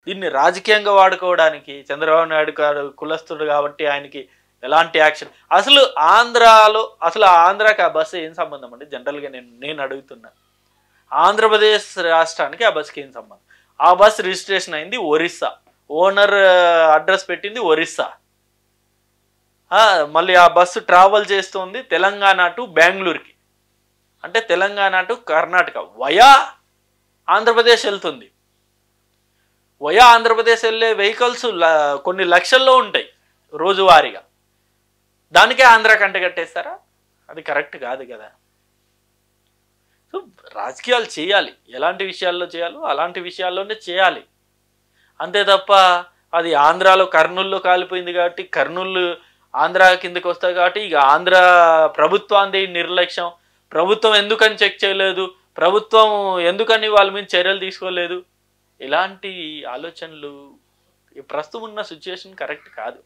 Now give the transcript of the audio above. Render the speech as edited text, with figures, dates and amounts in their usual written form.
దీన్ని రాజకీయంగా వాడుకోవడానికి చంద్రబాబు నాయుడు గారు కులస్తుడు కాబట్టి ఆయనకి ఎలాంటి యాక్షన్ అసలు ఆంధ్రాలో అసలు ఆంధ్రాకి ఆ బస్సు ఏం సంబంధం అండి? జనరల్గా నేను అడుగుతున్నా. ఆంధ్రప్రదేశ్ రాష్ట్రానికి ఆ బస్సుకి ఏం సంబంధం? ఆ బస్సు రిజిస్ట్రేషన్ అయింది ఒరిస్సా, ఓనర్ అడ్రస్ పెట్టింది ఒరిస్సా. మళ్ళీ ఆ బస్సు ట్రావెల్ చేస్తుంది తెలంగాణ టు బెంగళూరుకి, అంటే తెలంగాణ టు కర్ణాటక వయా ఆంధ్రప్రదేశ్ వెళ్తుంది. వయా ఆంధ్రప్రదేశ్ వెళ్ళే వెహికల్స్ కొన్ని లక్షల్లో ఉంటాయి రోజువారీగా. దానికే ఆంధ్ర కంట కట్టేస్తారా? అది కరెక్ట్ కాదు కదా. సో రాజకీయాలు చేయాలి, ఎలాంటి విషయాల్లో చేయాలో అలాంటి విషయాల్లోనే చేయాలి. అంతే తప్ప అది ఆంధ్రాలో కర్నూలులో కాలిపోయింది కాబట్టి కర్నూలు ఆంధ్ర కిందకి వస్తాయి కాబట్టి ఇక ఆంధ్ర ప్రభుత్వాన్ని నిర్లక్ష్యం, ప్రభుత్వం ఎందుకని చెక్ చేయలేదు, ప్రభుత్వం ఎందుకని వాళ్ళ మీద చర్యలు తీసుకోలేదు, ఇలాంటి ఆలోచనలు ప్రస్తుతం ఉన్న సిచ్యుయేషన్ కరెక్ట్ కాదు.